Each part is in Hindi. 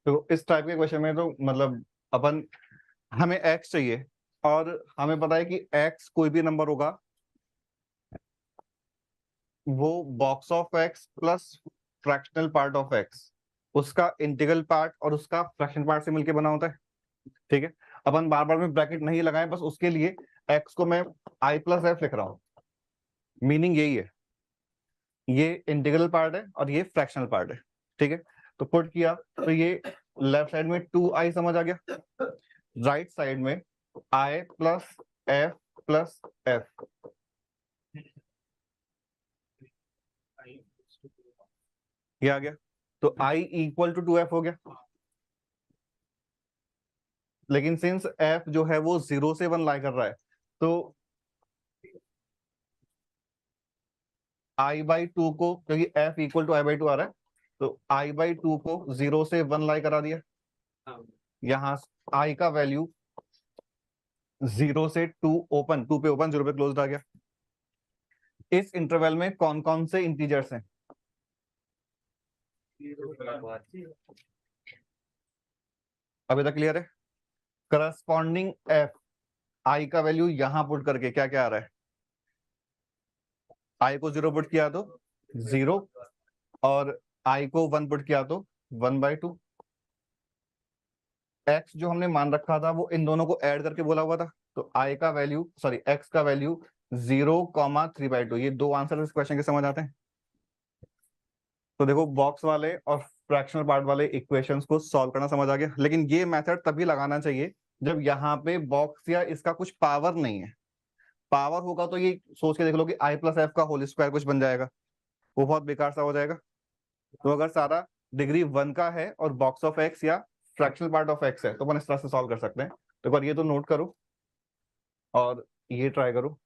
तो इस टाइप के क्वेश्चन में तो मतलब अपन हमें x चाहिए और हमें पता है कि x कोई भी नंबर होगा वो box of x plus fractional part of x उसका इंटीग्रल पार्ट और उसका फ्रैक्शन पार्ट से मिलके बना होता है। ठीक है, अपन बार बार में ब्रैकेट नहीं लगाएं, बस उसके लिए x को मैं i प्लस एफ लिख रहा हूं। मीनिंग यही है, ये इंटीग्रल पार्ट है और ये फ्रैक्शनल पार्ट है। ठीक है, तो पुट किया तो ये लेफ्ट साइड में 2i समझ आ गया, राइट साइड में i प्लस एफ ये आ गया। तो i इक्वल टू 2f हो गया, लेकिन सिंस f जो है वो 0 से 1 लाई कर रहा है तो i/2 को, क्योंकि f इक्वल टू i/2 आ रहा है, तो i/2 को 0 से 1 लाई करा दिया। यहाँ i का वैल्यू 0 से 2 ओपन, 2 पे ओपन, 0 पे क्लोज आ गया। इस इंटरवल में कौन कौन से इंटीजर्स हैं? अभी तक क्लियर है? करस्पॉन्डिंग f i का वैल्यू यहां पुट करके क्या क्या आ रहा है? i को 0 पुट किया तो 0 और i को 1 पुट किया तो 1/2। x जो हमने मान रखा था वो इन दोनों को ऐड करके बोला हुआ था, तो i का वैल्यू सॉरी x का वैल्यू 0,3/2। ये दो आंसर इस क्वेश्चन के समझ आते हैं। तो देखो बॉक्स वाले और फ्रैक्शनल पार्ट वाले इक्वेशंस को सॉल्व करना समझ आ गया, लेकिन ये मेथड तभी लगाना चाहिए जब यहाँ पे बॉक्स या इसका कुछ पावर नहीं है। पावर होगा तो ये सोच के देख लो कि i प्लस एफ का होल स्क्वायर कुछ बन जाएगा, वो बहुत बेकार सा हो जाएगा। तो अगर सारा डिग्री 1 का है और बॉक्स ऑफ एक्स या फ्रैक्शनल पार्ट ऑफ एक्स है तो अपन इस तरह से सॉल्व कर सकते हैं। तो एक बार ये तो नोट करो और ये ट्राई करो।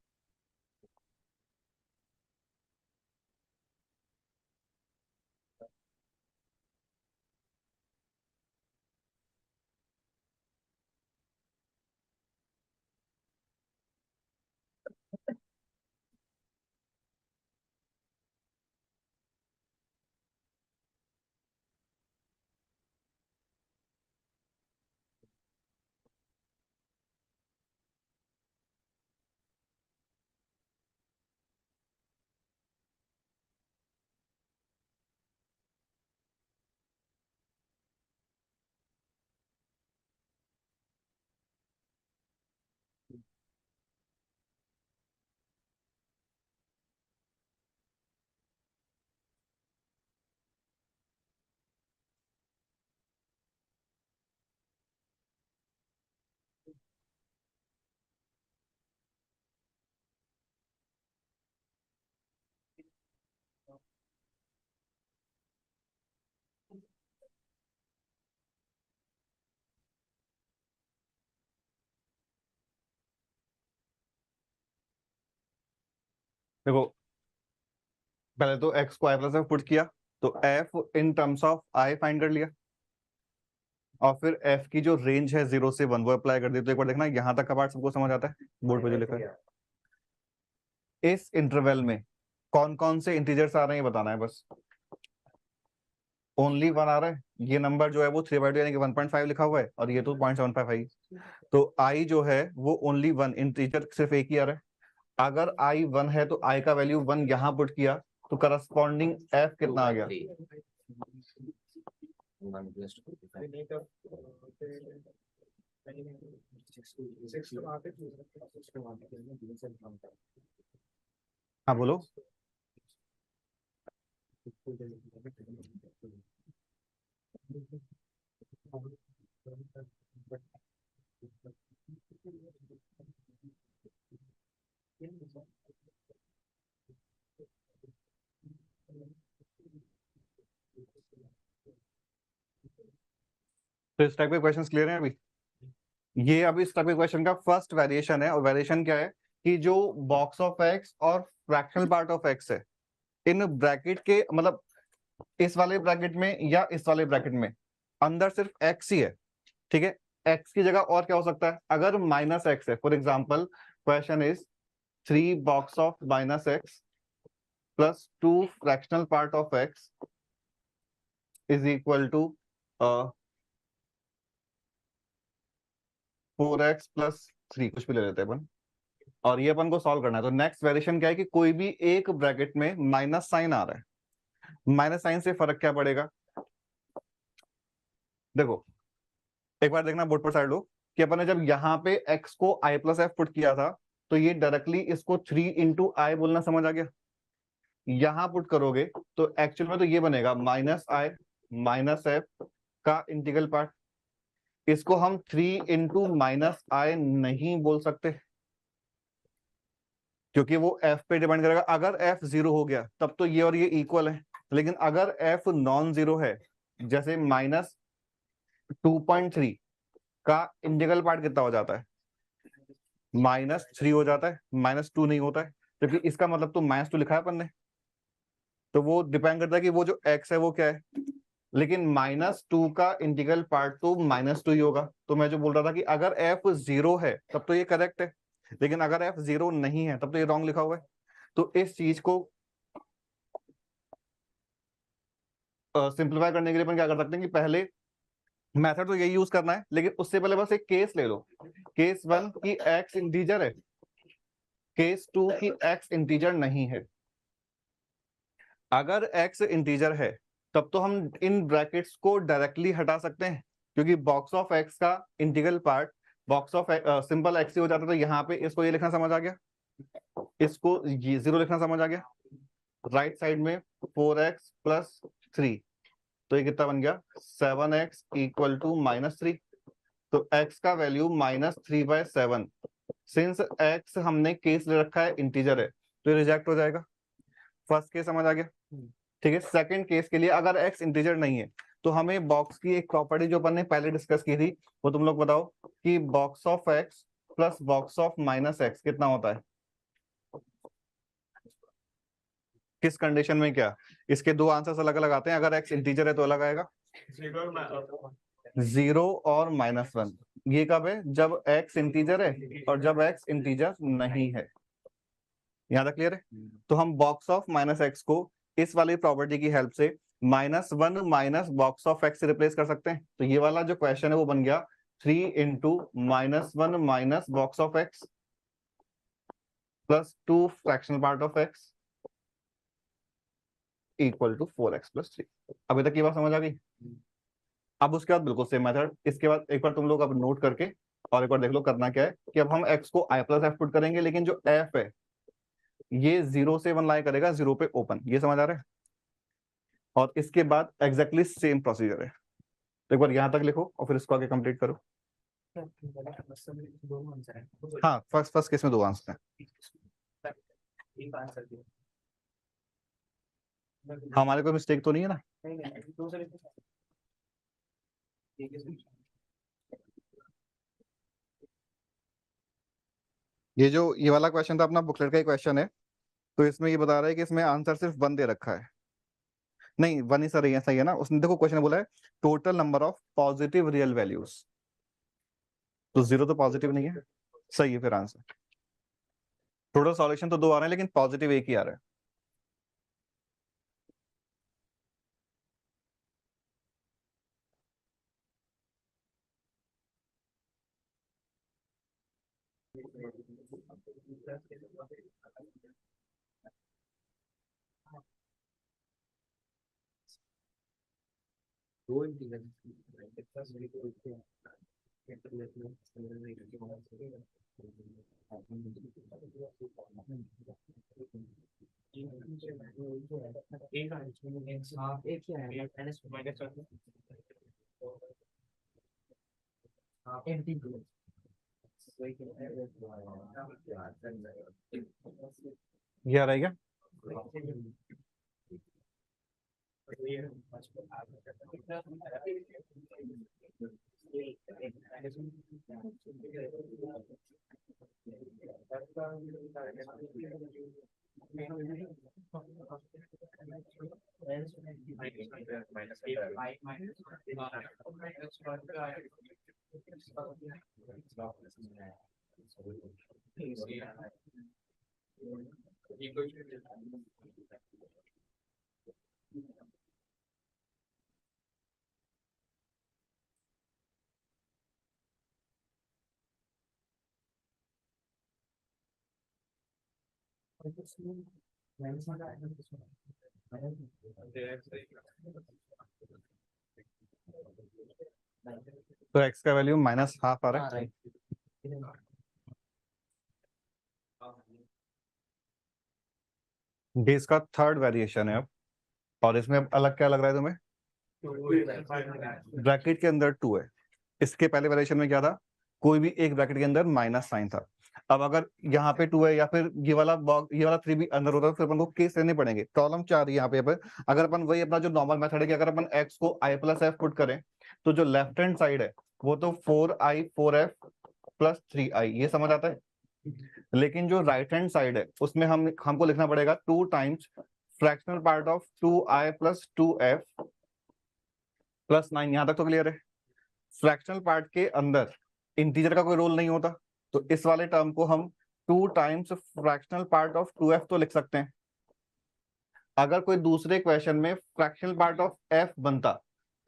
देखो पहले तो x को i प्लस एफ पुट किया, तो f in terms of i find कर लिया और फिर f की जो रेंज है 0 से 1 वो अप्लाई कर दी। तो एक बार देखना यहाँ तक का पार्ट सबको समझ आता है, बोर्ड पे जो लिखा है। इस इंटरवल में कौन कौन से इंटीजर्स आ रहे हैं ये बताना है बस। ओनली 1 आ रहा है, ये नंबर जो है वो 3/2 यानी कि 1.5 लिखा हुआ है और ये तो 0.75 है। तो i जो है वो ओनली 1, इंटीजर सिर्फ एक ही आ रहा है। अगर i 1 है तो i का वैल्यू 1 यहाँ पुट किया तो करस्पॉन्डिंग f कितना आ गया? हाँ बोलो। तो इस टाइप के क्वेश्चंस क्लियर हैं अभी? ये अभी इस टाइप के क्वेश्चन का फर्स्ट वेरिएशन है, और वेरिएशन क्या है कि जो बॉक्स ऑफ एक्स और फ्रैक्शनल पार्ट ऑफ एक्स है, इन ब्रैकेट के मतलब इस वाले ब्रैकेट में या इस वाले ब्रैकेट में अंदर सिर्फ एक्स ही है। ठीक है, एक्स की जगह और क्या हो सकता है? अगर माइनस एक्स है, for example question is 3 box of minus x plus 2 fractional part of x is equal to 4x plus 3, कुछ भी ले लेते हैं अपन, और ये अपन को सॉल्व करना है। तो नेक्स्ट वेरिएशन क्या है कि कोई भी एक ब्रैकेट में माइनस साइन आ रहा है, माइनस साइन से फर्क क्या पड़ेगा। देखो एक बार देखना बोर्ड पर साइड लो कि अपन ने जब यहाँ पे x को i प्लस एफ पुट किया था तो ये डायरेक्टली इसको 3 इंटू आई बोलना समझ आ गया। यहां पुट करोगे तो एक्चुअल में तो ये बनेगा माइनस आई माइनस एफ का इंटीग्रल पार्ट। इसको हम 3 इंटू माइनस आई नहीं बोल सकते क्योंकि वो f पे डिपेंड करेगा। अगर f 0 हो गया तब तो ये और ये इक्वल है, लेकिन अगर f नॉन जीरो है, जैसे -2.3 का इंटीग्रल पार्ट कितना हो जाता है, -3 हो जाता है, -2 नहीं होता है, क्योंकि इसका मतलब तो -2 लिखा है अपन ने। तो वो डिपेंड करता है कि वो जो x है वो क्या है, लेकिन -2 का इंटीग्रल पार्ट तो -2 ही होगा। तो मैं जो बोल रहा था कि अगर f 0 है तब तो ये करेक्ट है, लेकिन अगर f 0 नहीं है तब तो ये रॉन्ग लिखा हुआ है। तो इस चीज को सिंप्लीफाई करने के लिए अपन क्या कर सकते हैं कि पहले मेथड तो यही यूज करना है, लेकिन उससे पहले बस एक केस ले लो। केस 1 की x इंटीजर है, केस 2 की x इंटीजर नहीं है। अगर x इंटीजर है तब तो हम इन ब्रैकेट्स को डायरेक्टली हटा सकते हैं, क्योंकि बॉक्स ऑफ x का integral part box of simple x ही हो जाता है। तो यहाँ पे इसको ये लिखना समझ आ गया, इसको ये 0 लिखना समझ आ गया। राइट साइड में 4x प्लस 3, तो ये कितना बन गया 7x इक्वल टू -3। तो x का वैल्यू -3/7। सिंस x हमने केस ले रखा है इंटीजर है तो ये रिजेक्ट हो जाएगा। फर्स्ट केस समझ आ गया, ठीक है। सेकंड केस के लिए अगर x इंटीजर नहीं है तो हमें बॉक्स की एक प्रॉपर्टी जो अपन ने पहले डिस्कस की थी वो तुम लोग बताओ कि box of x plus box of -x कितना होता है। किस कंडीशन में क्या, इसके दो आंसर्स अलग अलग आते हैं। अगर x इंटीजर है तो अलग आएगा 0 और -1। ये कब है, जब x इंटीजर है और जब x इंटीजर नहीं है। यहाँ तक क्लियर है। तो हम बॉक्स ऑफ -x को इस वाली प्रॉपर्टी की हेल्प से -1 माइनस बॉक्स ऑफ x से रिप्लेस कर सकते हैं। तो ये वाला जो क्वेश्चन है वो बन गया 3 into -1 minus box of x plus 2 fractional part of x equal to 4x plus 3। अभी तक ये बात समझ आ गई। अब उसके बाद बिल्कुल सेम मेथड, इसके बाद एक बार तुम लोग अब नोट करके और एक बार देख लो करना क्या है कि अब हम x को i प्लस एफ पुट करेंगे, लेकिन जो f है ये 0 से 1 लाई करेगा, 0 पे ओपन। ये समझ आ रहा है। और इसके बाद एग्जैक्टली सेम प्रोसीजर है। तो एक बार यहां तक लिखो और फिर इसको आगे कंप्लीट करो। हाँ, फर्स्ट फर्स्ट केस में दो आंसर हैं। हमारे कोई मिस्टेक तो नहीं है ना। ये जो ये वाला क्वेश्चन था अपना बुकलेट का ही क्वेश्चन है, तो इसमें ये बता रहा है कि इसमें आंसर सिर्फ 1 दे रखा है। नहीं 1 ही सर, सही है ना। उसने देखो क्वेश्चन बोला है total number of positive real values, तो 0 तो पॉजिटिव नहीं है, सही है फिर आंसर। टोटल सॉल्यूशन तो 2 आ रहे हैं लेकिन पॉजिटिव एक ही आ रहा है। ये आ रहा है क्या। तो x का वैल्यू -12 आ रहा है। ये इसका थर्ड वेरिएशन है अब। और इसमें अब अलग क्या लग रहा है तुम्हें? ब्रैकेट के अंदर 2 है। इसके पहले वेरिएशन में क्या था? कोई भी एक ब्रैकेट के अंदर माइनस साइन था। अब अगर यहाँ पे 2 है या फिर ये वाला बॉक्स, ये वाला 3 भी अंदर होता है, तो फिर अपन को केस लेने पड़ेंगे। प्रॉब्लम क्या आ रही है यहाँ पे? अगर अपन वही अपना जो नॉर्मल मेथड है कि अगर अपन x को i प्लस एफ पुट करें, तो जो लेफ्ट हैंड साइड है वो तो 4i 4f प्लस 3i, ये समझ आता है। लेकिन जो राइट हैंड साइड है उसमें हमको लिखना पड़ेगा 2 times fractional part of 2i plus 2f plus 9। यहां तक तो क्लियर है? फ्रैक्शनल पार्ट के अंदर इंटीजर का कोई रोल नहीं होता, तो इस वाले टर्म को हम 2 times fractional part of 2f तो लिख सकते हैं। अगर कोई दूसरे क्वेश्चन में फ्रैक्शनल पार्ट ऑफ f बनता,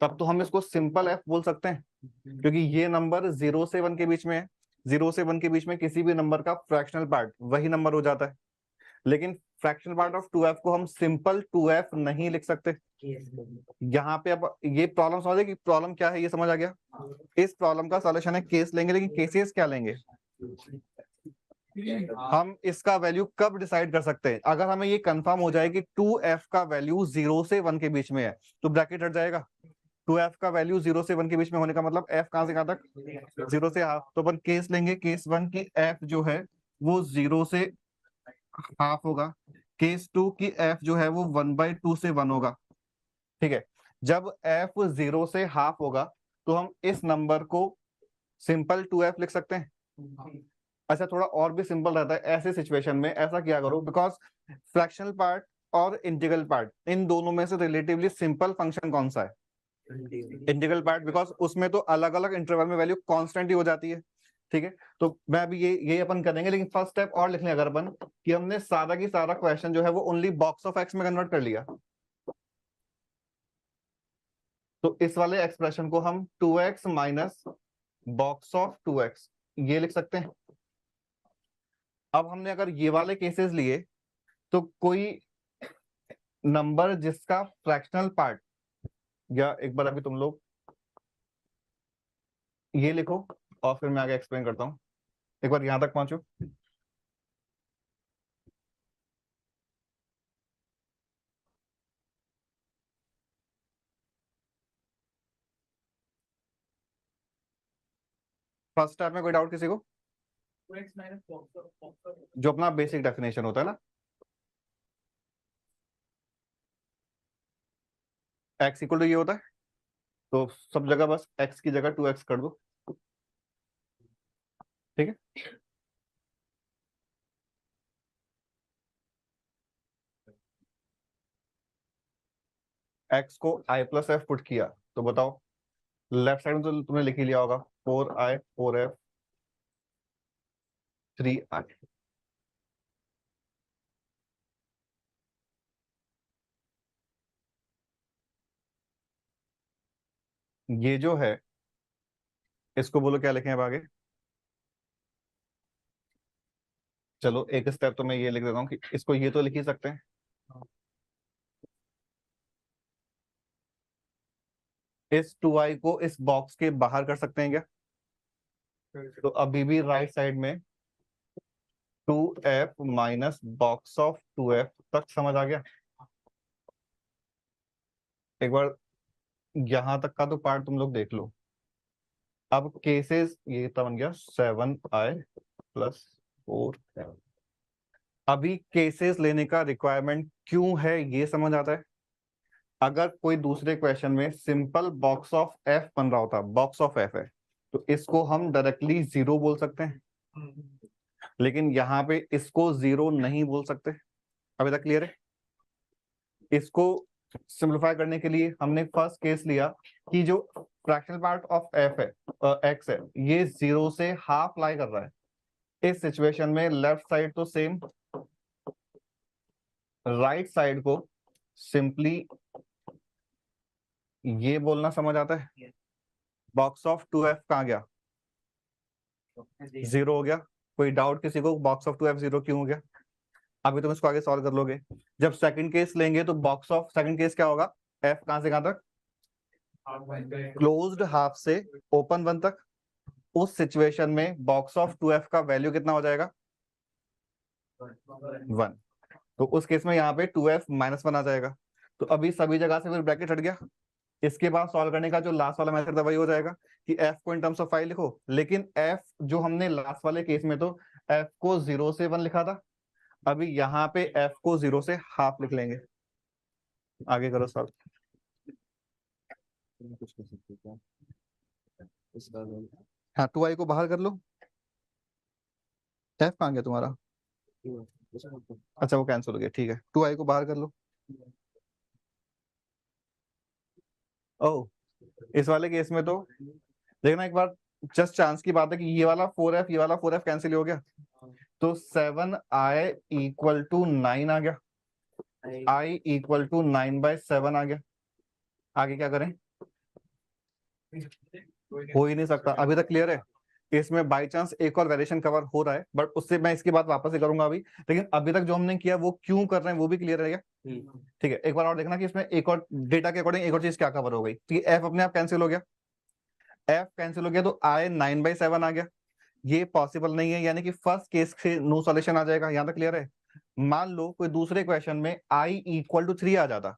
तब तो हम इसको सिंपल f बोल सकते हैं, क्योंकि ये नंबर 0 से 1 के बीच में है। 0 से 1 के बीच में किसी भी नंबर का फ्रैक्शनल पार्ट वही नंबर हो जाता है। लेकिन फ्रैक्शनल पार्ट ऑफ 2f को हम सिंपल 2f नहीं लिख सकते। यहाँ पे अब ये प्रॉब्लम समझे कि प्रॉब्लम क्या है, ये समझ आ गया? इस प्रॉब्लम का सॉल्यूशन है केस लेंगे, लेकिन केसेस क्या लेंगे? हम इसका वैल्यू कब डिसाइड कर सकते हैं? अगर हमें ये कंफर्म हो जाए कि 2f का वैल्यू 0 से 1 के बीच में है, तो ब्रैकेट हट जाएगा। 2f का वैल्यू 0 से 1 के बीच में होने का मतलब f कहां से कहां तक? 0 से हाफ। तो अपन केस लेंगे, केस 1 की f जो है वो 0 से हाफ होगा। केस 2 की f जो है वो 1/2 से 1 होगा। ठीक है। जब f 0 से हाफ होगा, तो हम इस नंबर को सिंपल 2f लिख सकते हैं। अच्छा, थोड़ा और भी सिंपल रहता है ऐसे सिचुएशन में। ऐसा क्या करो, बिकॉज फ्रैक्शनल पार्ट और इंटीग्रल पार्ट, इन दोनों में से रिलेटिवली सिंपल फंक्शन कौन सा है? इंटीग्रल पार्ट, बिकॉज उसमें तो अलग अलग इंटरवल में वैल्यू कांस्टेंट ही हो जाती है। ठीक है, तो मैं अभी यही अपन करेंगे, लेकिन फर्स्ट स्टेप और लिख लें अगर अपन, कि हमने सारा की सारा क्वेश्चन जो है वो ओनली बॉक्स ऑफ एक्स में कन्वर्ट कर लिया, तो इस वाले एक्सप्रेशन को हम 2x minus box of 2x ये लिख सकते हैं। अब हमने अगर ये वाले केसेस लिए, तो कोई नंबर जिसका फ्रैक्शनल पार्ट, या एक बार अभी तुम लोग ये लिखो और फिर मैं आगे एक्सप्लेन करता हूं। एक बार यहां तक पहुंचो। फर्स्ट स्टेप में कोई डाउट किसी को? जो अपना बेसिक डेफिनेशन होता है ना, x इक्वल टू ये होता है, तो सब जगह बस x की जगह 2x कर दो। ठीक है। x को i प्लस एफ पुट किया, तो बताओ लेफ्ट साइड में तो तुमने लिख ही लिया होगा 4i 4f 3i। ये जो है इसको बोलो क्या लिखें अब आगे? चलो एक स्टेप तो मैं ये लिख देता हूँ कि इसको ये तो लिख ही सकते हैं। इस 2i को इस बॉक्स के बाहर कर सकते हैं क्या? तो अभी भी राइट साइड में 2f minus box of 2f तक समझ आ गया? एक बार यहां तक का तो पार्ट तुम लोग देख लो। अब केसेस ये तो बन गया 7i प्लस 4f। अभी केसेस लेने का रिक्वायरमेंट क्यों है ये समझ आता है? अगर कोई दूसरे क्वेश्चन में सिंपल बॉक्स ऑफ एफ बन रहा होता, बॉक्स ऑफ एफ है, तो इसको हम डायरेक्टली 0 बोल सकते हैं। लेकिन यहाँ पे इसको 0 नहीं बोल सकते। अभी तक क्लियर है? इसको सिंप्लीफाई करने के लिए हमने फर्स्ट केस लिया कि जो फ्रैक्शनल पार्ट ऑफ एफ है, एक्स है, ये 0 से हाफ लाई कर रहा है। इस सिचुएशन में लेफ्ट साइड तो सेम राइट साइड को सिंपली ये बोलना समझ आता है, बॉक्स ऑफ 2f कहाँ गया, 0 हो गया। कोई डाउट किसी को, बॉक्स ऑफ 2f 0 क्यों हो गया? अभी तुम इसको आगे सॉल्व कर लोगे। जब सेकंड केस लेंगे तो बॉक्स ऑफ सेकंड केस क्या होगा, f कहां से कहां तक, क्लोज्ड हाफ से ओपन 1 तक। उस सिचुएशन में बॉक्स ऑफ 2f का वैल्यू कितना हो जाएगा, 1। तो उस केस में यहाँ पे 2f -1 आ जाएगा। तो अभी सभी जगह से फिर ब्रैकेट हट गया। इसके बाद सॉल्व करने का जो लास्ट वाला मेथड था वही हो जाएगा कि f को इन टर्म्स ऑफ 5 लिखो, लेकिन f जो हमने लास्ट वाले केस में तो f को 0 से 1 लिखा था, अभी यहाँ पे f को 0 से हाफ लिख लेंगे। आगे करो सॉल्व। कुछ कर सकते क्या इसका, हाँ 2i को बाहर कर लो। f कहाँ गया तुम्हारा, अच्छा वो कैंसिल हो गया, ठीक है 2i को बाहर कर लो। ओह, इस वाले केस में तो देखना एक बार, जस्ट चांस की बात है कि ये वाला 4f ये वाला 4f कैंसिल हो गया, तो 7i इक्वल टू 9 आ गया, i इक्वल टू 9/7 आ गया। आगे क्या करें, हो ही नहीं सकता। अभी तक क्लियर है? इसमें बाय चांस एक और वेरिएशन कवर हो रहा है, बट उससे मैं इसकी बात वापस से करूंगा अभी, लेकिन अभी तक जो हमने किया वो क्यों कर रहे हैं वो भी क्लियर रहेगा। ठीक है, एक बार और देखना कि इसमें एक और डेटा के अकॉर्डिंग एक और चीज क्या कवर हो गई। तो ये f अपने आप कैंसिल हो गया, f कैंसिल हो गया तो i 9/7 आ गया। ये पॉसिबल नहीं है, यानी कि फर्स्ट केस से नो सॉल्यूशन आ जाएगा। यहां तक क्लियर है? मान लो कोई दूसरे क्वेश्चन में i इक्वल टू 3 आ जाता,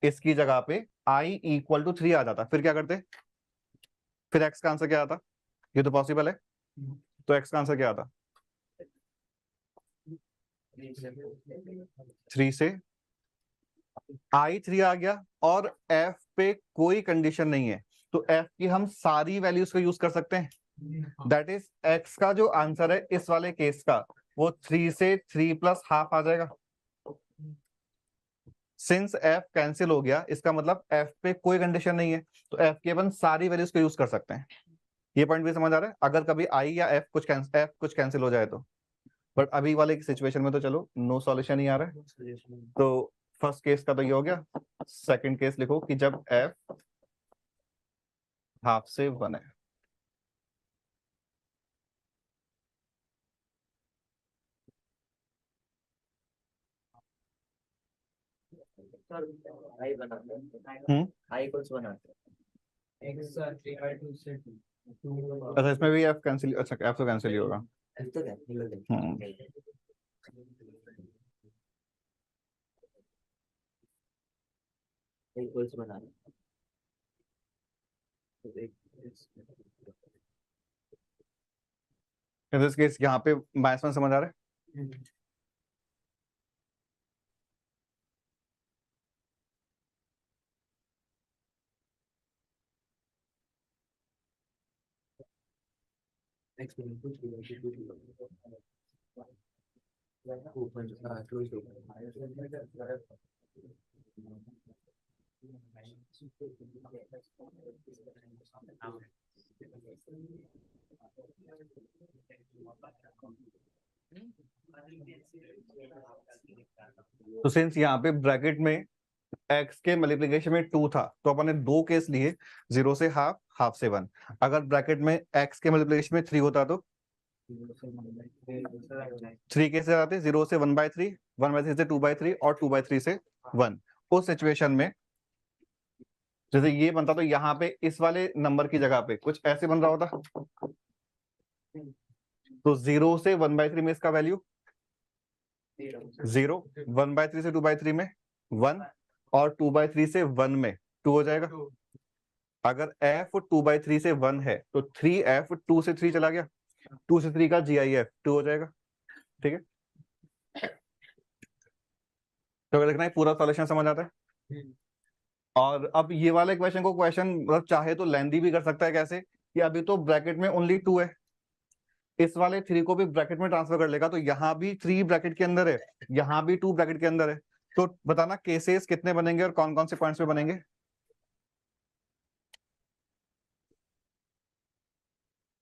इसकी जगह पे i इक्वल टू 3 आ जाता, फिर क्या करते, फिर x का आंसर क्या आता? ये तो पॉसिबल है, तो x का आंसर क्या आता, 3 से i 3 आ गया, और f पे कोई कंडीशन नहीं है, तो f की हम सारी वैल्यूज को यूज कर सकते हैं। दैट इज x का जो आंसर है इस वाले केस का, वो 3 से 3 प्लस हाफ आ जाएगा। सिंस f कैंसिल हो गया, इसका मतलब f पे कोई कंडीशन नहीं है, तो f की अपन सारी वैल्यूज को यूज कर सकते हैं। ये पॉइंट भी समझ आ रहा है? अगर कभी i या f कुछ कैंसिल हो जाए तो, बट अभी वाले सिचुएशन में तो चलो नो सॉल्यूशन ही आ रहा है। तो फर्स्ट केस का तो ये हो गया। सेकंड केस लिखो कि जब f हाफ से 1 है। आई बनाते आई कुछ बनाते अच्छा इसमें भी f कैंसिल, अच्छा f तो कैंसिल ही होगा। कुछ बना इस केस यहाँ पे -1 समझ आ रहा है? तो सिंस यहाँ पे ब्रैकेट में x के मल्टीप्लिकेशन में 2 था, तो अपन ने दो केस लिए, 0 से हाफ, हाफ से 1। अगर ब्रैकेट में x के मल्टीप्लिकेशन में 3 होता तो 3 कैसे आते, 0 से 1/3, 1/3 से 2/3, और 2/3 से 1। उस सिचुएशन में जैसे ये बनता तो यहाँ पे इस वाले नंबर की जगह पे कुछ ऐसे बन रहा होता, तो 0 से 1/3 में इसका वैल्यू 0, 1/3 से 2/3 में 1, और 2/3 से 1 में 2 हो जाएगा। अगर f 2/3 से 1 है तो 3f 2 से 3 चला गया, 2 से 3 का GIF 2 हो जाएगा। ठीक है, तो अगर देखना है पूरा सॉल्यूशन समझ आता है। और अब ये वाले क्वेश्चन को क्वेश्चन मतलब चाहे तो लेंदी भी कर सकता है, कैसे कि अभी तो ब्रैकेट में ओनली 2 है, इस वाले 3 को भी ब्रैकेट में ट्रांसफर कर लेगा, तो यहाँ भी 3 ब्रैकेट के अंदर है, यहाँ भी 2 ब्रैकेट के अंदर है। तो बताना केसेस कितने बनेंगे और कौन कौन से पॉइंट्स पे बनेंगे।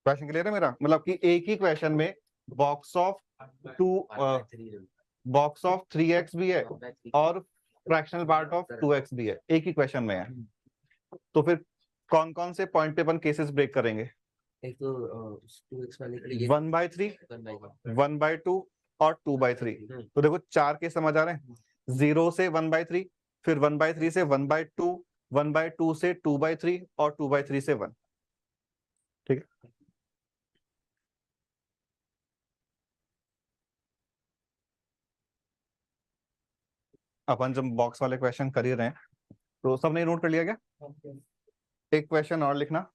क्वेश्चन क्लियर है मेरा? मतलब कि एक ही क्वेश्चन में box of two box of 3x भी है और फ्रैक्शनल पार्ट ऑफ 2x भी है, एक ही क्वेश्चन में है। तो फिर कौन कौन से पॉइंट पे अपन केसेस ब्रेक करेंगे? एक तो 2x वाले के लिए 1/3, 1/3 1/2 और 2/3। तो देखो 4 केस समझ आ रहे हैं, 0 से 1/3, फिर 1/3 से 1/2, 1/2 से 2/3 और 2/3 से 1। ठीक है, अपन जब बॉक्स वाले क्वेश्चन कर ही रहे हैं तो सबने नोट कर लिया क्या? एक क्वेश्चन और लिखना।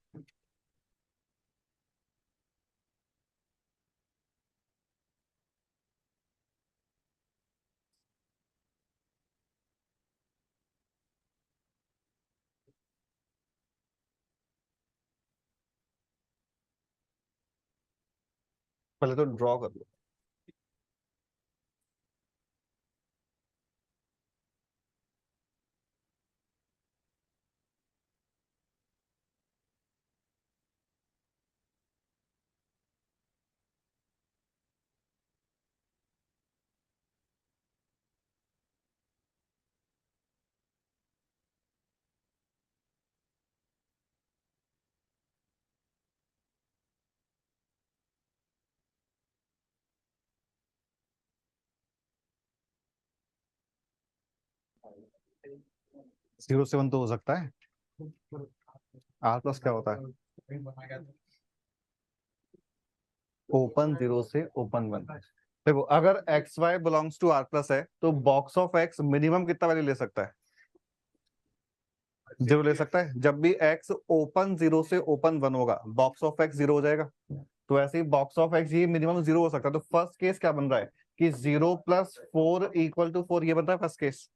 पहले तो ड्रॉ कर लो। जीरो से 1 तो हो सकता है, आर प्लस क्या होता है? ओपन 0 से ओपन 1। देखो अगर x y belongs to R plus है तो बॉक्स ऑफ एक्स मिनिमम कितना वैल्यू ले सकता है? 0 ले सकता है। जब भी एक्स ओपन 0 से ओपन 1 होगा, बॉक्स ऑफ एक्स 0 हो जाएगा। तो ऐसे ही बॉक्स ऑफ एक्स ये मिनिमम 0 हो सकता है। तो फर्स्ट केस क्या बन रहा है कि 0 + 4 = 4, ये बन रहा है first case.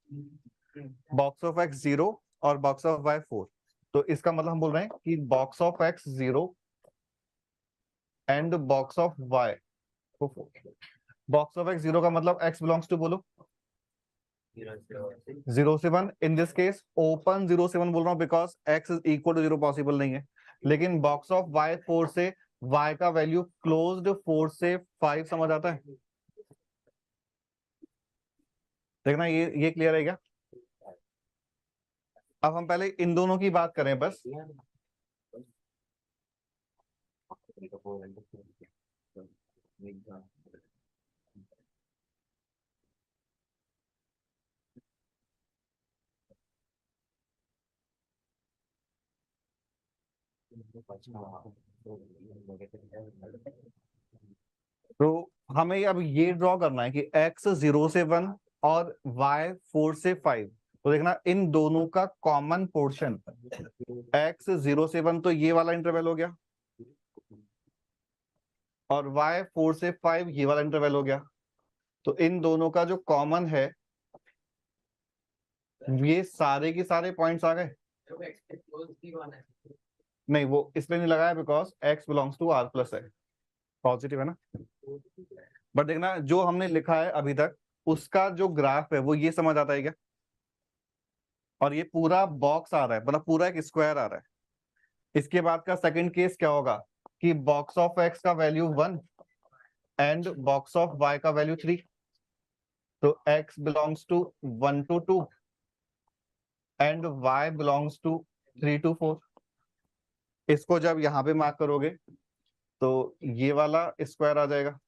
Box of x 0 और बॉक्स ऑफ वाई 4। तो इसका मतलब हम बोल रहे हैं कि box of x 0 and box of y 4। Box of x 0 का मतलब एक्स बिलोंग्स टू बोलो 0 से 1। इन दिस केस ओपन 0 से 1 बोल रहा हूं because x is equal to 0 possible नहीं है। लेकिन बॉक्स ऑफ वाई 4 से वाई का वैल्यू क्लोज्ड 4 से 5 समझ आता है। देखना ये क्लियर है क्या? अब हम पहले इन दोनों की बात करें बस। तो हमें अब ये ड्रॉ करना है कि x 0 से 1 और y 4 से 5। तो देखना इन दोनों का कॉमन पोर्शन x 0 से 1 तो ये वाला इंटरवल हो गया, और y 4 से 5 ये वाला इंटरवल हो गया। तो इन दोनों का जो कॉमन है, ये सारे के सारे पॉइंट्स आ गए। नहीं, वो इसलिए नहीं लगाया because x belongs to r plus है, पॉजिटिव है ना। बट देखना जो हमने लिखा है अभी तक उसका जो ग्राफ है वो ये समझ आता है क्या? और ये पूरा बॉक्स आ रहा है, मतलब पूरा एक स्क्वायर आ रहा है। इसके बाद का सेकंड केस क्या होगा कि बॉक्स ऑफ एक्स का value 1 and box of y का वैल्यू 3। तो x belongs to 1 to 2 and y belongs to 3 to 4। इसको जब यहाँ पे मार्क करोगे तो ये वाला स्क्वायर आ जाएगा।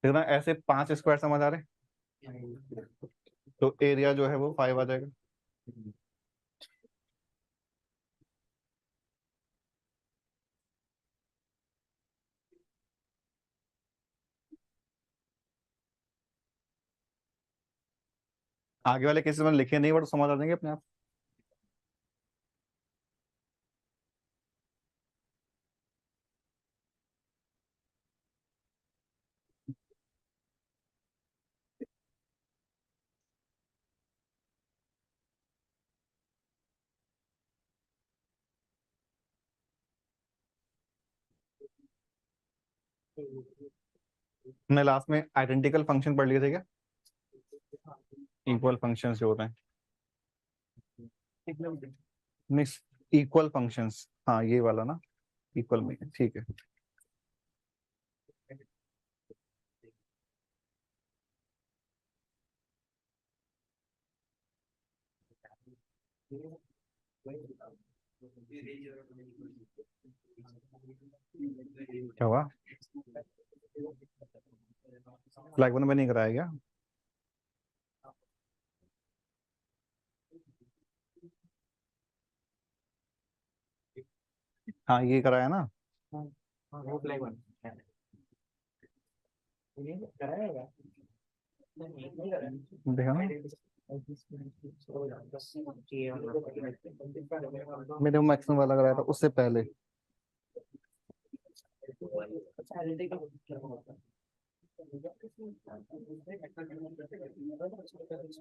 देखना ऐसे 5 स्क्वायर समझ आ रहे हैं। तो एरिया जो है वो 5 आ जाएगा। आगे वाले केसेस मैंने लिखे नहीं बट समझ आ जाएंगे अपने आप। हमने लास्ट में आइडेंटिकल फंक्शन पढ़ लिए थे क्या? इक्वल फंक्शंस जो होते हैं, मिक्स इक्वल फंक्शंस, हाँ ये वाला ना, इक्वल में, ठीक है। क्या हुआ, फ्लैग वन में नहीं कराया गया? हाँ ये कराया ना, देखा ना, मैंने मैक्सिमम वाला कराया था उससे पहले।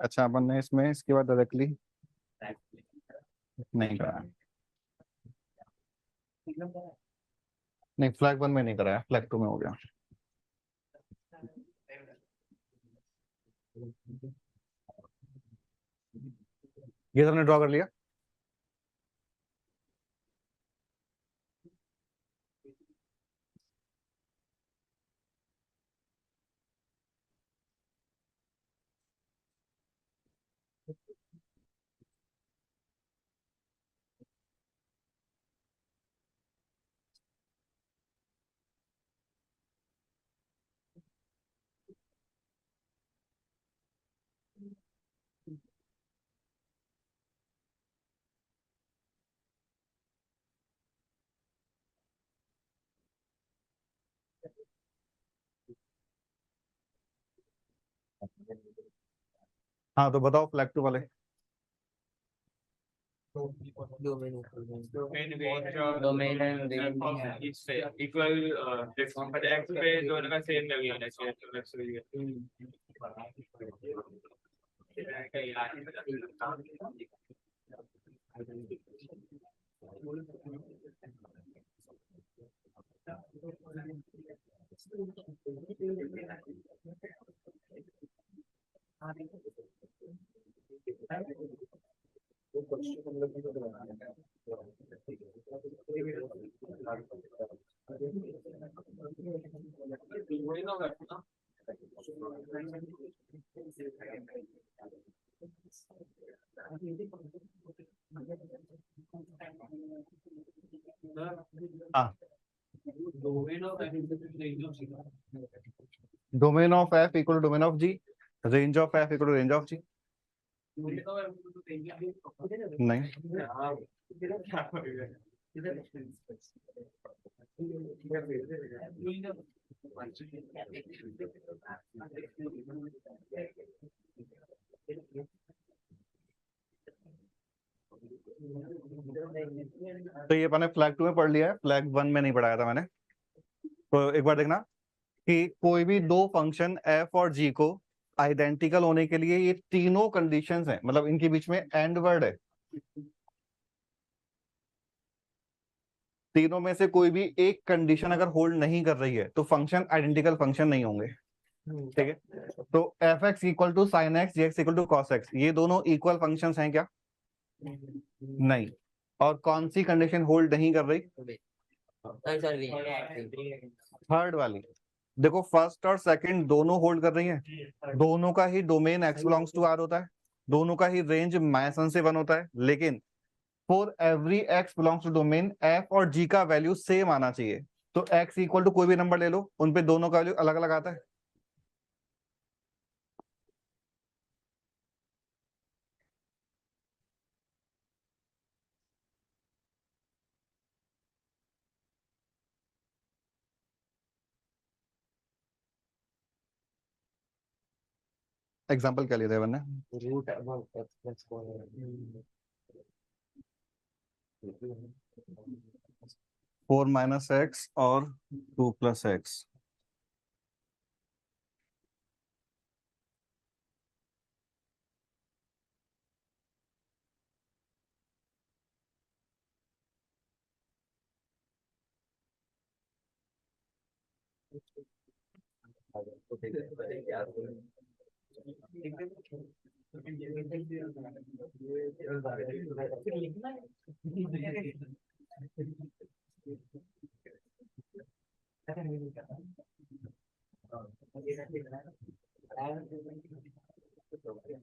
अच्छा अपन ने इसमें इसके बाद डायरेक्टली नहीं कराया, नहीं फ्लैग वन में नहीं कराया, फ्लैग टू में हो गया। ये सबने ड्रॉ कर लिया। हाँ तो बताओ फ्लैग टू वाले। डोमेन एंड इक्वल प्लेटफॉर्म पर एक्स पे दोनों का सेम वैल्यू होना चाहिए तो एक्स हाँ domain of F equal domain of G, range of F equal range of G. नहीं, तो ये मैंने फ्लैग टू में पढ़ लिया है, फ्लैग वन में नहीं पढ़ाया था मैंने। तो एक बार देखना कि कोई भी दो फंक्शन एफ और जी को आइडेंटिकल होने के लिए ये तीनों कंडीशंस हैं, मतलब इनके बीच में एंड वर्ड है, तीनों में से कोई भी एक कंडीशन अगर होल्ड नहीं कर रही है तो फंक्शन आइडेंटिकल फंक्शन नहीं होंगे। ठीक है, तो f x equal to sine x, g x equal to cos x, ये दोनों इक्वल फंक्शंस हैं क्या? नहीं। और कौन सी कंडीशन होल्ड नहीं कर रही? थर्ड वाली। देखो फर्स्ट और सेकंड दोनों होल्ड कर रही हैं, दोनों का ही domain X belongs to R होता है, दोनों का ही रेंज -1 से 1 होता है, लेकिन for every x belongs to domain F और जी का वैल्यू सेम आना चाहिए। तो एक्स इक्वल टू कोई भी नंबर ले लो, उन पे दोनों का वैल्यू अलग अलग आता है। एग्जाम्पल क्या लिया था मैंने? Root above x plus 4 minus x और 2 प्लस एक्स।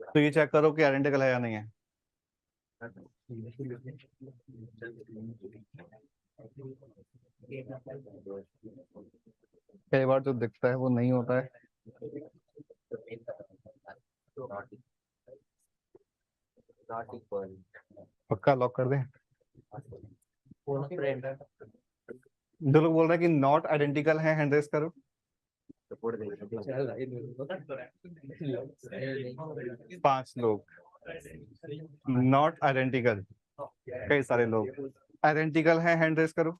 तो ये चेक करो कि आइडेंटिकल है या नहीं है। कई बार जो दिखता है वो नहीं होता है। पक्का लॉक कर दें। जो लोग बोल रहे हैं कि नॉट आइडेंटिकल है, हैंड रेस करो। 5 लोग नॉट आइडेंटिकल, कई सारे लोग आइडेंटिकल है, हैंड रेस करो।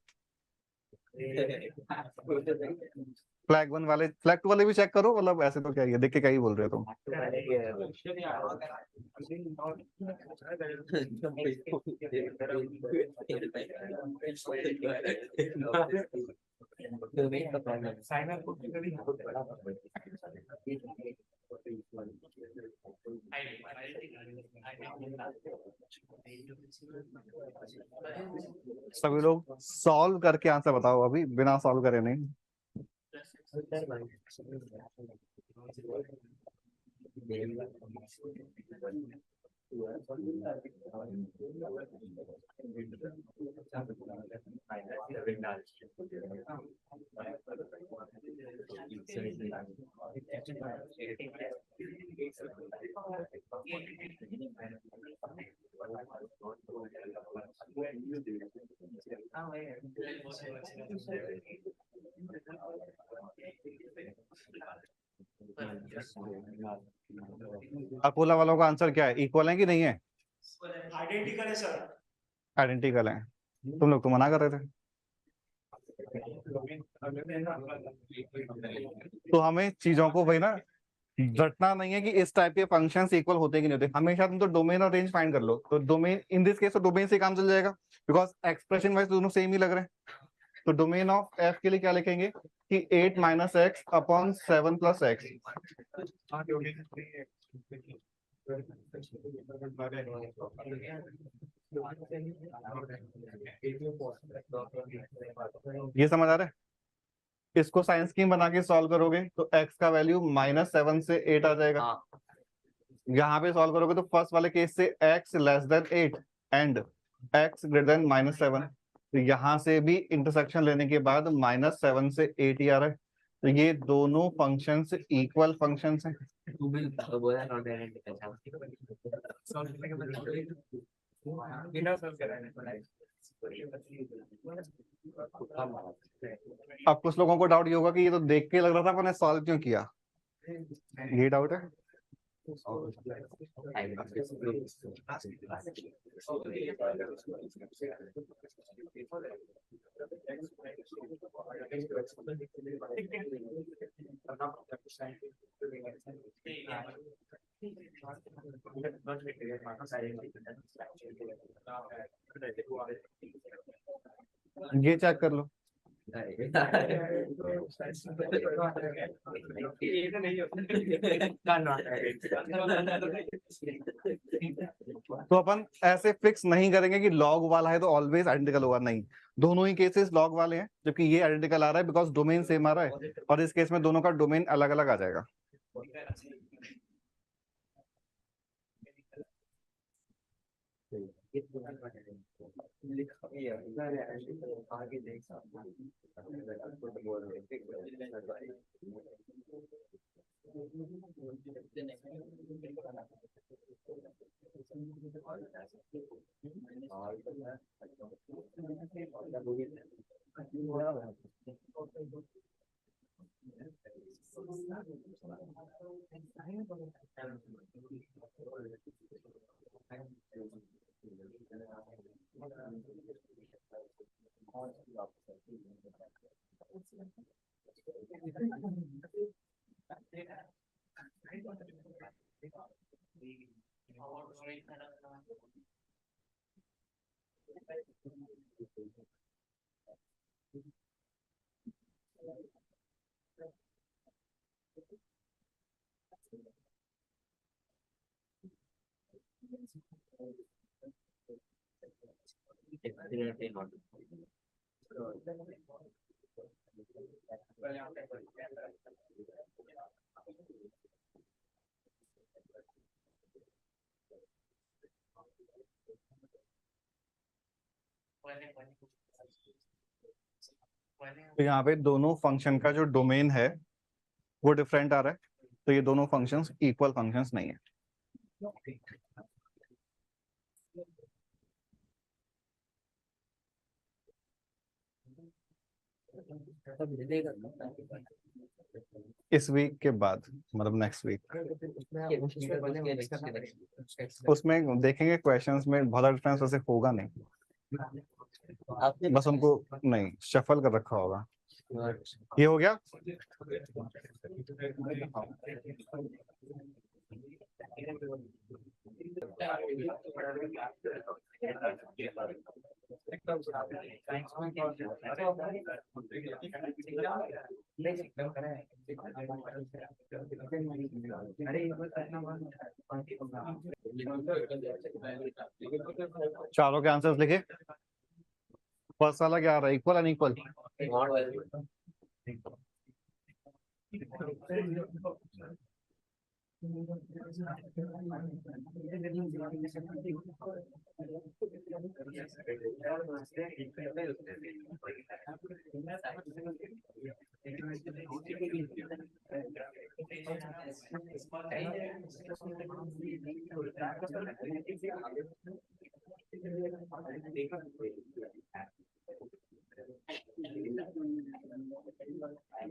फ्लैग 1 वाले, फ्लैग 2 वाले भी चेक करो, मतलब ऐसे तो क्या ही है, देख के क्या ही बोल रहे हो तुम। सभी लोग सॉल्व करके आंसर बताओ, अभी बिना सॉल्व करे नहीं। अकोला वालों का आंसर क्या है, इक्वल है कि नहीं है? आइडेंटिकल है सर। आइडेंटिकल है। तुम लोग तो मना कर रहे थे। तो हमें चीजों को भाई ना रटना नहीं है कि इस टाइप के फंक्शंस इक्वल होते कि नहीं होते, हमेशा तुम तो डोमेन और रेंज फाइंड कर लो। तो डोमेन इन दिस केस तो डोमेन से काम चल जाएगा, बिकॉज एक्सप्रेशन वाइज दोनों सेम ही लग रहे हैं। तो डोमेन ऑफ एफ के लिए क्या लिखेंगे कि 8 - x अपॉन 7 + x। ये समझ आ रहा है? इसको साइंस स्कीम बना के सॉल्व करोगे तो x का वैल्यू -7 से 8 आ जाएगा। यहाँ पे सॉल्व करोगे तो फर्स्ट वाले केस से x less than 8 and x greater than -7। तो यहाँ से भी इंटरसेक्शन लेने के बाद -7 से 8 ही आ रहा है। तो ये दोनों फंक्शंस इक्वल फंक्शंस हैं। अब कुछ लोगों को डाउट ये होगा कि ये तो देख के लग रहा था, मैंने सॉल्व क्यों किया, ये डाउट है। ये चेक कर लो। तो अपन ऐसे फिक्स नहीं करेंगे कि लॉग वाला है तो ऑलवेज आइडेंटिकल होगा, नहीं। दोनों ही केसेस लॉग वाले हैं, जबकि ये आइडेंटिकल आ रहा है बिकॉज डोमेन सेम आ रहा है, और इस केस में दोनों का डोमेन अलग अलग आ जाएगा। तो यहाँ पे दोनों फंक्शन का जो डोमेन है वो डिफरेंट आ रहा है, तो ये दोनों फंक्शंस इक्वल फंक्शंस नहीं है। इस वीक के बाद मतलब नेक्स्ट वीक उसमें देखेंगे, क्वेश्चंस में बहुत डिफरेंस वैसे होगा नहीं, बस उनको नहीं शफल कर रखा होगा। ये हो गया। चारों के आंसर्स लिखे। फर्स्ट वाला क्या आ रहा है, इक्वल अनइक्वल?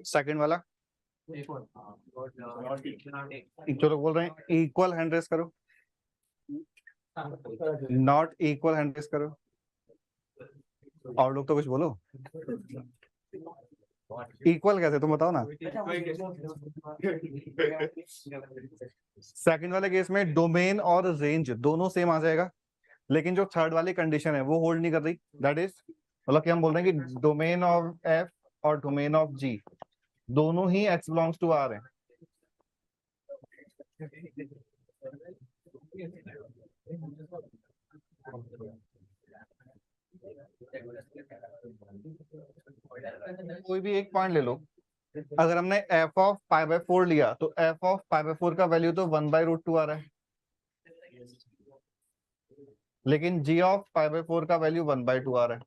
सेकंड वाला जो लोग बोल रहे हैं इक्वल हैंड रेस करो, नॉट इक्वल हैंड रेस करो, और लोग तो कुछ बोलो। इक्वल कैसे तुम बताओ ना। सेकंड वाले केस में डोमेन और रेंज दोनों सेम आ जाएगा, लेकिन जो थर्ड वाली कंडीशन है वो होल्ड नहीं कर रही। दैट इज मतलब कि हम बोल रहे हैं कि डोमेन ऑफ एफ और डोमेन ऑफ जी दोनों ही x बिलोंग्स टू R है। कोई भी एक पॉइंट ले लो, अगर हमने f ऑफ पाई बाय 4 लिया तो f ऑफ पाई बाय 4 का वैल्यू तो 1/√2 आ रहा है, लेकिन g ऑफ पाई बाय 4 का वैल्यू 1/2 आ रहा है।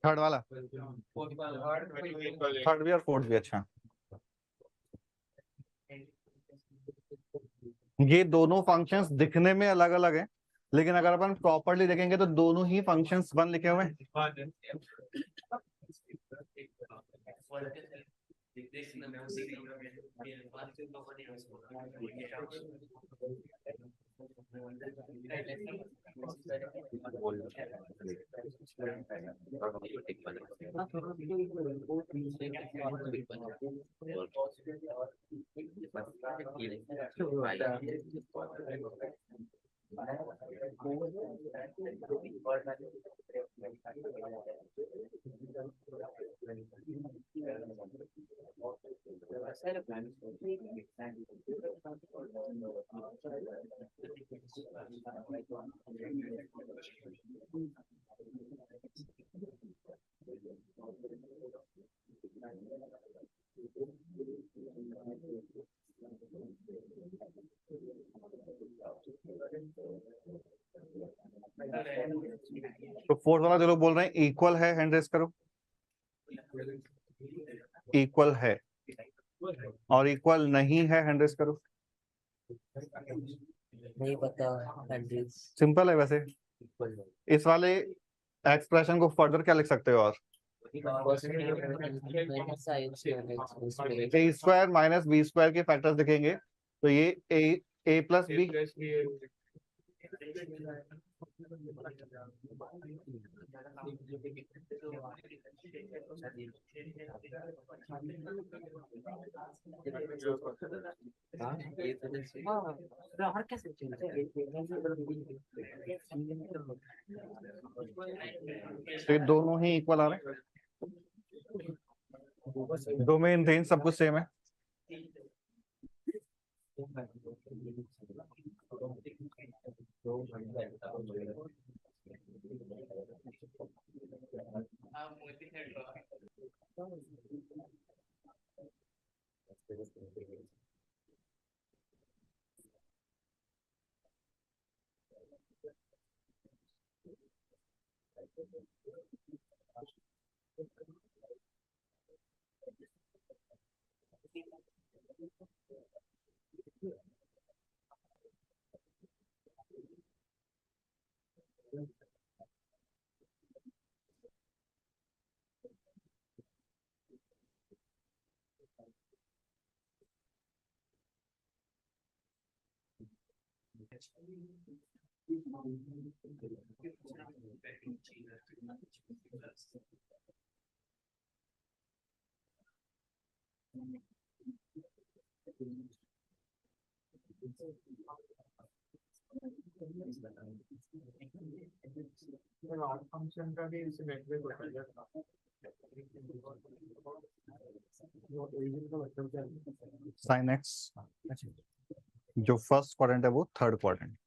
थर्ड वाला, थर्ड भी और फोर्थ भी। अच्छा, ये दोनों फंक्शंस दिखने में अलग अलग हैं, लेकिन अगर अपन प्रॉपर्ली देखेंगे तो दोनों ही फंक्शंस 1 लिखे हुए हैं। तो फोर्थ वाला जो लोग बोल रहे हैं इक्वल है, हैंड रेस करो। इक्वल है और इक्वल नहीं है, हैंड रेस करो। नहीं पता, सिंपल है वैसे। इस वाले एक्सप्रेशन को फर्दर क्या लिख सकते हो, और ए स्क्वायर माइनस बी स्क्वायर के फैक्टर्स दिखेंगे, तो ये ए प्लस बी बाहर कैसे चलते हैं? तो ये दोनों ही इक्वल आ रहे हैं, डोमेन रेंज सब कुछ सेम है। फंक्शन का भी इसे नेटवर्क बताइए। साइन एक्स जो फर्स्ट क्वाड्रेंट है वो थर्ड क्वाड्रेंट।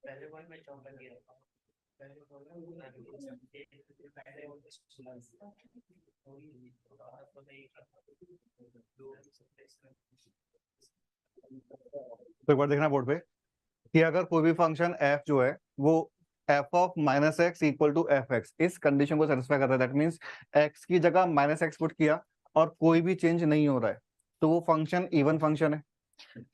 पहले बार मैं चौंका गया था। पहले तो एक बार देखना बोर्ड पे कि अगर कोई भी फंक्शन f जो है वो f of minus x equal to F x, इस कंडीशन को सेटिस्फाई करता है, दैट मीन्स x की जगह माइनस एक्स पुट किया और कोई भी चेंज नहीं हो रहा है, तो वो फंक्शन इवन फंक्शन है।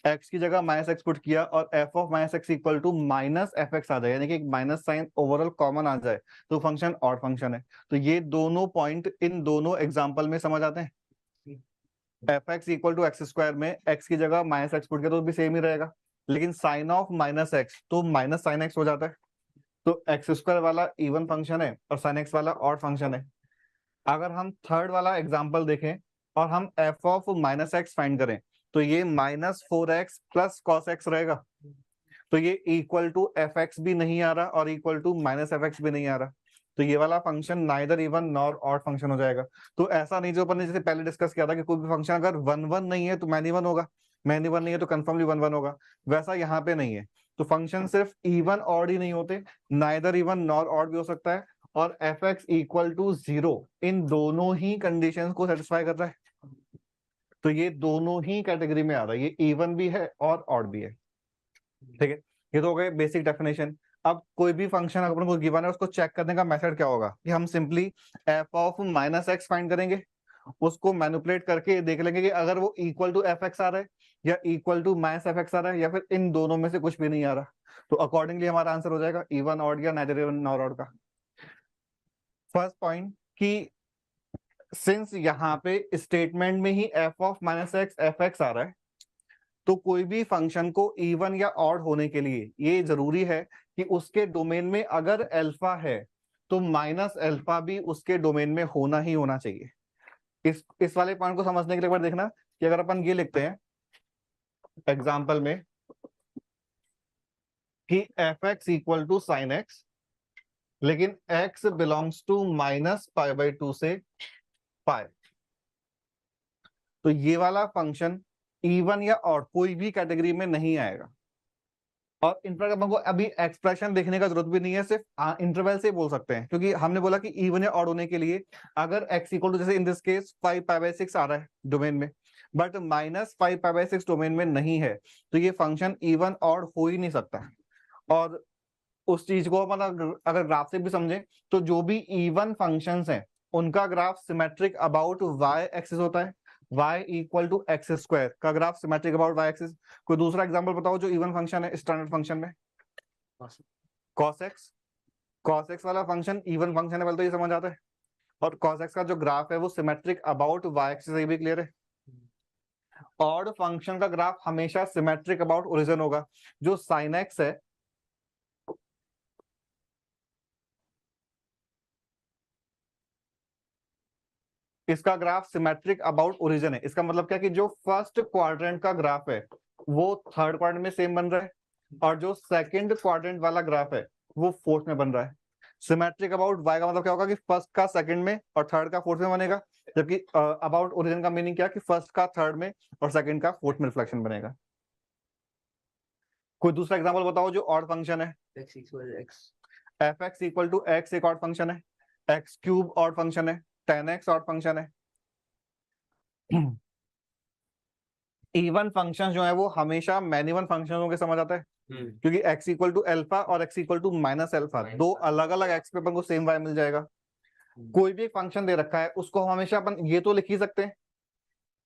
x की जगह माइनस एक्स पुट किया और f of minus x equal to minus F X आ जाए, यानी कि एक माइनस साइन ओवरऑल कॉमन आ जाए, तो फंक्शन ऑड फंक्शन है। तो ये दोनों पॉइंट इन दोनों एग्जाम्पल में समझ आते हैं। F x equal to x square में x की जगह माइनस एक्स पुट किया तो भी सेम ही रहेगा, लेकिन साइन ऑफ माइनस एक्स तो माइनस साइन एक्स हो जाता है। तो एक्स स्क्वायर वाला इवन फंक्शन है और साइन एक्स वाला ऑड फंक्शन है। अगर हम थर्ड वाला एग्जांपल देखें और हम F of minus x find करें, तो ये minus 4x plus cos x रहेगा। तो ये इक्वल टू एफ एक्स भी नहीं आ रहा और equal to minus F x भी नहीं आ रहा, तो ये वाला function neither even nor odd function हो जाएगा। तो ऐसा नहीं, जो अपन ने जैसे पहले डिस्कस किया था कि कोई भी फंक्शन अगर वन वन नहीं है तो मैन इवन होगा, मैन इवन नहीं है तो कंफर्मली वन वन होगा, वैसा यहाँ पे नहीं है। तो फंक्शन सिर्फ इवन ऑड ही नहीं होते, नाइदर इवन नॉर ऑड भी हो सकता है, और एफ एक्स इक्वल टू 0 इन दोनों ही कंडीशंस को सेटिस्फाई कर रहा है। तो ये दोनों ही कैटेगरी में आ रहा है, ये इवन भी है और ऑड भी है। ठीक है, ये तो हो गए बेसिक डेफिनेशन। अब कोई भी फंक्शन अपन को गिवन है उसको चेक करने का मेथड क्या होगा कि हम simply F of minus x find करेंगे, उसको मैनिपुलेट करके देख लेंगे कि अगर वो इक्वल टू एफ एक्स आ रहा है या equal to minus F X आ रहा है या फिर इन दोनों में से कुछ भी नहीं आ रहा, तो अकॉर्डिंगली हमारा आंसर हो जाएगा इवन ऑड या नाइदर इवन नॉर ऑड का। फर्स्ट पॉइंट कि सिंस यहाँ पे स्टेटमेंट में ही F of minus X F X आ रहा है, तो कोई भी फंक्शन को इवन या ऑड होने के लिए ये जरूरी है कि उसके डोमेन में अगर अल्फा है तो माइनस अल्फा भी उसके डोमेन में होना ही होना चाहिए। इस वाले पॉइंट को समझने के लिए एक बार देखना कि अगर अपन ये लिखते हैं एग्जाम्पल में कि f x equal to sine x, लेकिन x belongs to minus pi by 2 से पाई, तो ये वाला फंक्शन इवन या ऑड कोई भी कैटेगरी में नहीं आएगा। और इन पर अपन को अभी एक्सप्रेशन देखने का जरूरत भी नहीं है, सिर्फ इंटरवल से ही बोल सकते हैं, क्योंकि हमने बोला कि इवन या ऑड होने के लिए अगर x इक्वल टू, जैसे इन दिस केस 5 π/6 आ रहा है डोमेन में, बट -5 π/6 डोमेन में नहीं है, तो ये फंक्शन इवन ऑड हो ही नहीं सकता। और उस चीज को अपन अगर ग्राफ से भी समझे, तो जो भी इवन फंक्शंस हैं उनका graph symmetric about y axis होता है। y equal to x square का graph symmetric about y axis. कोई दूसरा एग्जांपल बताओ जो इवन फंक्शन है स्टैंडर्ड फंक्शन में। cos x वाला फंक्शन इवन फंक्शन है, पहले तो ये समझ आता है। और cos x का जो ग्राफ है वो सिमेट्रिक अबाउट y एक्सिस, ये भी क्लियर है। ऑड फंक्शन का ग्राफ हमेशा सिमेट्रिक अबाउट ओरिजिन होगा। जो sin x है, इसका ग्राफ सिमेट्रिक अबाउट ओरिजिन है। इसका मतलब क्या कि जो फर्स्ट क्वाड्रेंट का ग्राफ है वो थर्ड क्वाड्रेंट में सेम बन रहा है, और जो सेकंड क्वाड्रेंट वाला ग्राफ है वो फोर्थ में बन रहा है। सिमेट्रिक अबाउट y का मतलब क्या होगा कि फर्स्ट का सेकंड में और थर्ड का फोर्थ में बनेगा, जबकि अबाउट ओरिजिन का मीनिंग क्या कि फर्स्ट का थर्ड में और सेकंड का फोर्थ में रिफ्लेक्शन बनेगा। कोई दूसरा एग्जांपल बताओ जो ऑड फंक्शन है। x equal x fx equal to x एक ऑड फंक्शन है, x क्यूब ऑड फंक्शन है, 10x ऑड फंक्शन है। इवन फंक्शन जो है वो हमेशा मैन इवन फंक्शन के समझ आता है, क्योंकि x इक्वल टू अल्फा और x equal to minus alpha, दो अलग अलग x पे अपन को सेम y मिल जाएगा। कोई भी एक फंक्शन दे रखा है उसको हमेशा अपन ये तो लिख ही सकते हैं।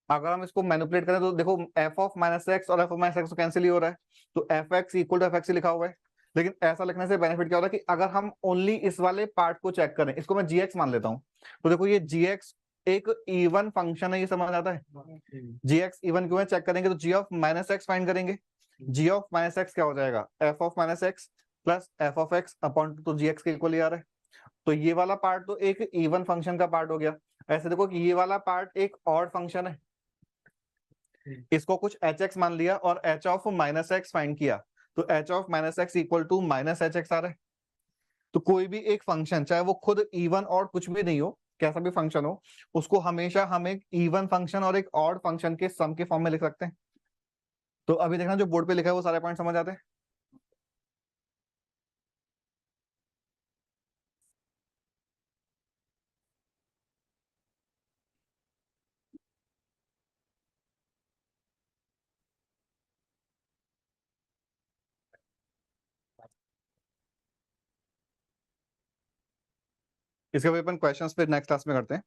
अगर हम इसको मैनिपुलेट करें तो देखो f ऑफ माइनस एक्स और f ऑफ माइनस एक्स तो कैंसिल ही हो रहा है, तो fx इक्वल टू fx लिखा हुआ है। लेकिन ऐसा लिखने से बेनिफिट क्या होता है कि अगर हम ओनली इस वाले पार्ट को चेक करें, इसको मैं gx मान लेता हूँ, तो देखो ये gx एक इवन फंक्शन है, ये समझ आता है। gx इवन क्यों है चेक करेंगे तो g of minus x find करेंगे। g ऑफ माइनस एक्स क्या हो जाएगा, f of minus x plus f of x upon, तो gx के इक्वल ही आ रहा है। तो ये वाला पार्ट तो एक इवन फंक्शन का पार्ट हो गया। ऐसे देखो कि ये वाला पार्ट एक ऑड फंक्शन है, इसको कुछ hx मान लिया और h of minus x find किया, तो h of minus x equal to minus hx आ रहा है। तो कोई भी एक फंक्शन चाहे वो खुद इवन और कुछ भी नहीं हो, कैसा भी फंक्शन हो, उसको हमेशा हम एक इवन फंक्शन और एक ऑड फंक्शन के सम के फॉर्म में लिख सकते हैं। तो अभी देखना जो बोर्ड पे लिखा है वो सारे पॉइंट समझ आते हैं। इसके बाद अपन क्वेश्चंस फिर नेक्स्ट क्लास में करते हैं।